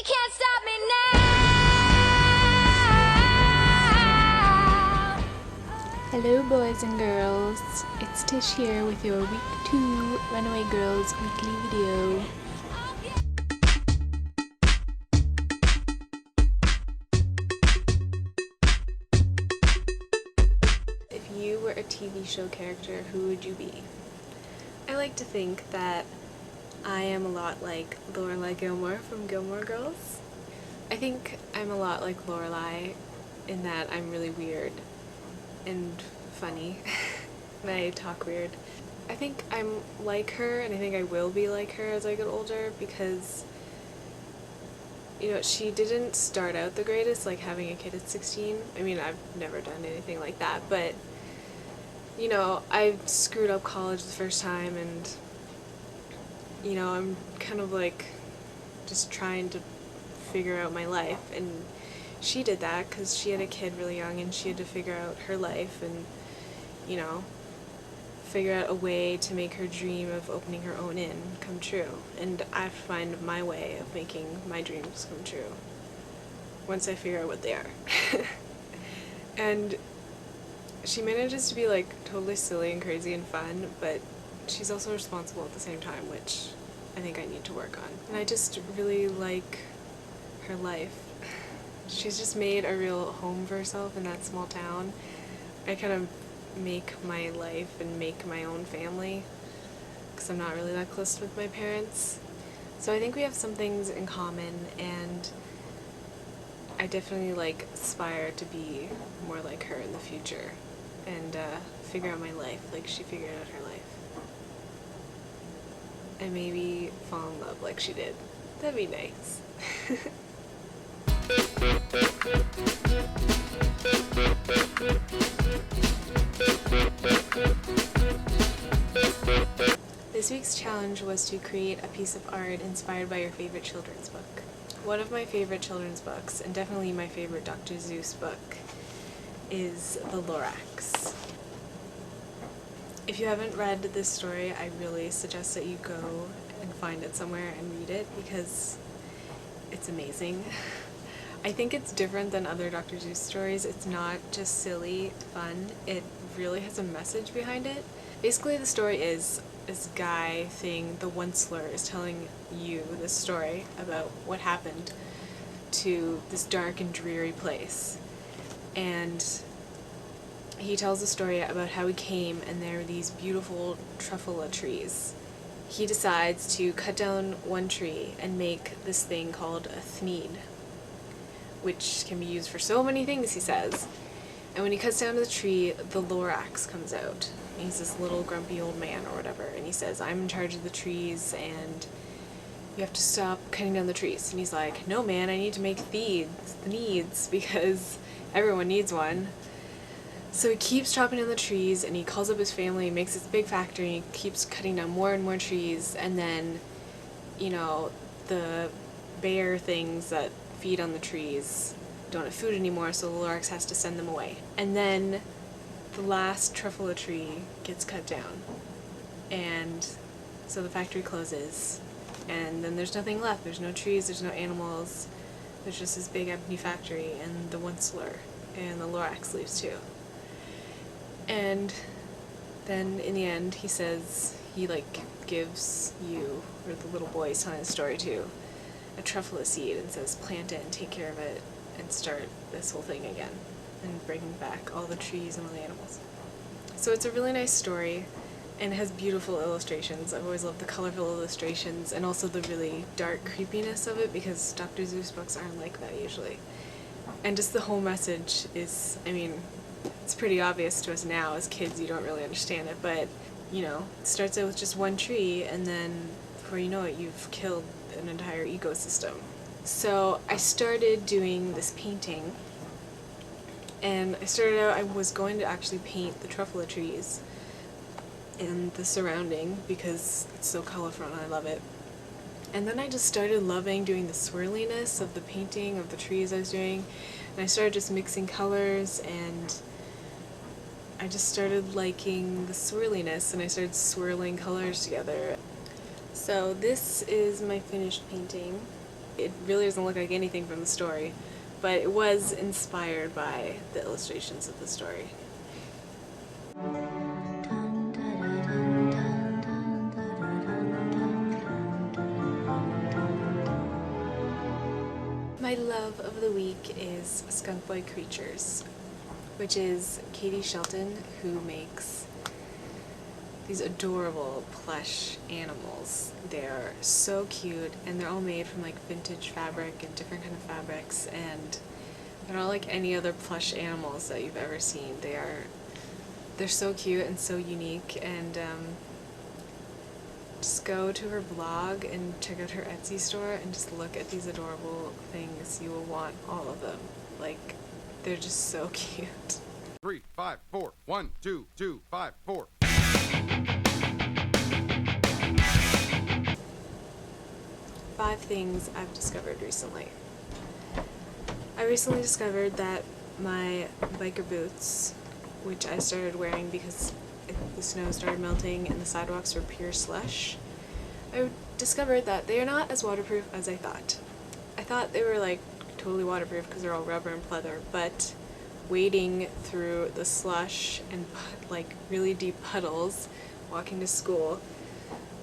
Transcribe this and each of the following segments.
can't stop me now. Hello boys and girls, it's Tish here with your week 2 Runaway Girls weekly video. If you were a TV show character, who would you be? I like to think that I am a lot like Lorelai Gilmore from Gilmore Girls. I think I'm a lot like Lorelai in that I'm really weird and funny and I talk weird. I think I'm like her, and I think I will be like her as I get older because, you know, she didn't start out the greatest, like having a kid at 16. I mean, I've never done anything like that, but, you know, I screwed up college the first time, and, you know, I'm kind of like just trying to figure out my life, and she did that because she had a kid really young and she had to figure out her life and, you know, figure out a way to make her dream of opening her own inn come true. And I have to find my way of making my dreams come true once I figure out what they are. And she manages to be like totally silly and crazy and fun, but she's also responsible at the same time, which I think I need to work on. And I just really like her life. She's just made a real home for herself in that small town. I kind of make my life and make my own family because I'm not really that close with my parents. So I think we have some things in common, and I definitely like aspire to be more like her in the future and figure out my life like she figured out her life. And maybe fall in love like she did. That'd be nice. This week's challenge was to create a piece of art inspired by your favorite children's book. One of my favorite children's books, and definitely my favorite Dr. Seuss book, is The Lorax. If you haven't read this story, I really suggest that you go and find it somewhere and read it because it's amazing. I think it's different than other Dr. Seuss stories. It's not just silly fun, it really has a message behind it. Basically the story is this guy thing, the Onceler, is telling you this story about what happened to this dark and dreary place. And he tells a story about how he came and there are these beautiful truffula trees. He decides to cut down one tree and make this thing called a thneed, which can be used for so many things, he says. And when he cuts down the tree, the Lorax comes out. He's this little grumpy old man or whatever, and he says, I'm in charge of the trees, and you have to stop cutting down the trees. And he's like, no man, I need to make thneeds, because everyone needs one. So he keeps chopping down the trees, and he calls up his family, makes this big factory, and he keeps cutting down more and more trees, and then, you know, the bear things that feed on the trees don't have food anymore, so the Lorax has to send them away. And then the last truffula tree gets cut down, and so the factory closes, and then there's nothing left. There's no trees, there's no animals, there's just this big empty factory and the Onceler, and the Lorax leaves too. And then in the end he says, he like gives you, or the little boy he's telling the story to, a truffula seed and says plant it and take care of it and start this whole thing again and bring back all the trees and all the animals. So it's a really nice story and it has beautiful illustrations. I've always loved the colorful illustrations and also the really dark creepiness of it because Dr. Seuss books aren't like that usually. And just the whole message is, I mean, it's pretty obvious to us now as kids, you don't really understand it, but you know, it starts out with just one tree and then before you know it, you've killed an entire ecosystem. So I started doing this painting, and I started out, I was going to actually paint the truffula trees and the surrounding because it's so colorful and I love it. And then I just started loving doing the swirliness of the painting of the trees I was doing, and I started just mixing colors, and I just started liking the swirliness, and I started swirling colors together. So this is my finished painting. it really doesn't look like anything from the story, but it was inspired by the illustrations of the story. My love of the week is Skunk Boy Creatures, which is Katie Shelton, who makes these adorable plush animals. They're so cute, and they're all made from like vintage fabric and different kind of fabrics, and they're not like any other plush animals that you've ever seen. They're so cute and so unique, and just go to her blog and check out her Etsy store and just look at these adorable things. You will want all of them. Like, they're just so cute. 3, 5, 4. 1, 2, 2, 5, 4. 5 things I've discovered recently. I recently discovered that my biker boots, which I started wearing because the snow started melting and the sidewalks were pure slush, I discovered that they are not as waterproof as I thought. I thought they were like totally waterproof because they're all rubber and pleather, but wading through the slush and like really deep puddles walking to school,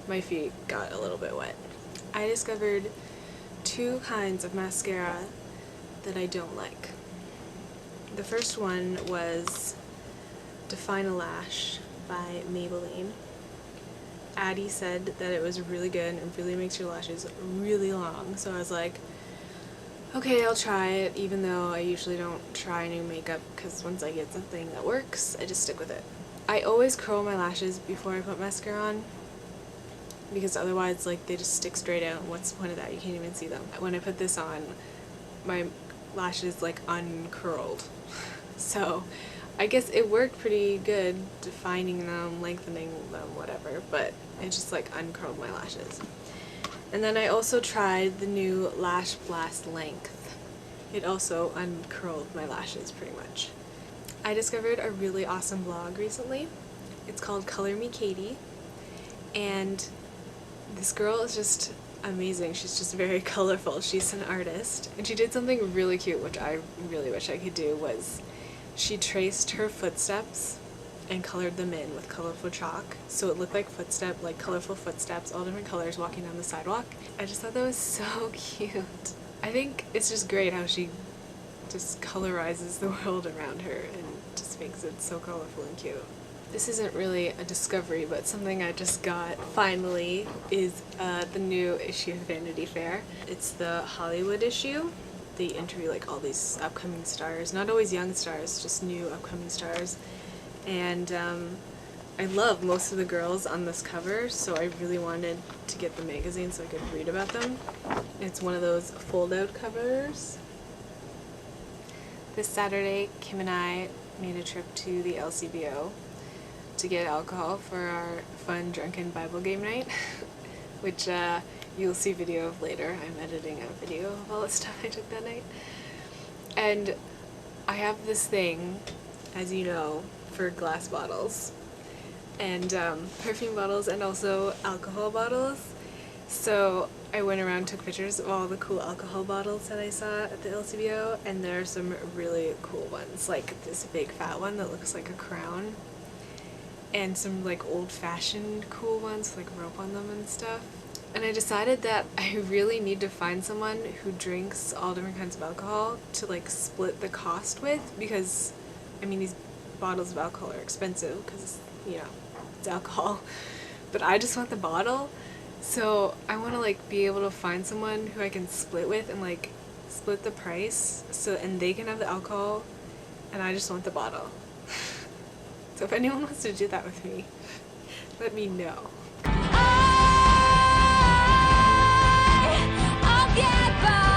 my feet got a little bit wet. I discovered 2 kinds of mascara that I don't like. The first one was Define a Lash by Maybelline. Addie said that it was really good and really makes your lashes really long, so I was like, okay, I'll try it, even though I usually don't try new makeup because once I get something that works, I just stick with it. I always curl my lashes before I put mascara on because otherwise like they just stick straight out, and what's the point of that? You can't even see them. When I put this on, my lashes like uncurled. So I guess it worked pretty good, defining them, lengthening them, whatever, but it just like uncurled my lashes. And then I also tried the new Lash Blast Length. It also uncurled my lashes pretty much. I discovered a really awesome blog recently. It's called Color Me Katie, and this girl is just amazing. She's just very colorful. She's an artist, and she did something really cute, which I really wish I could do, was she traced her footsteps and colored them in with colorful chalk, so it looked like colorful footsteps, all different colors walking down the sidewalk. I just thought that was so cute. I think it's just great how she just colorizes the world around her and just makes it so colorful and cute. This isn't really a discovery, but something I just got finally is the new issue of Vanity Fair. It's the Hollywood issue. They interview like all these upcoming stars, not always young stars, just new upcoming stars. And I love most of the girls on this cover, so I really wanted to get the magazine so I could read about them. It's one of those fold-out covers. This Saturday, Kim and I made a trip to the LCBO to get alcohol for our fun drunken Bible game night, which you'll see video of later. I'm editing a video of all the stuff I took that night. And I have this thing, as you know, for glass bottles and perfume bottles and also alcohol bottles. So I went around and took pictures of all the cool alcohol bottles that I saw at the LCBO, and there are some really cool ones, like this big fat one that looks like a crown, and some like old-fashioned cool ones with like rope on them and stuff. And I decided that I really need to find someone who drinks all different kinds of alcohol to like split the cost with, because I mean these bottles of alcohol are expensive because, you know, it's alcohol, but I just want the bottle. So I want to like be able to find someone who I can split with and like split the price, so and they can have the alcohol and I just want the bottle. So if anyone wants to do that with me, let me know. I'll get by.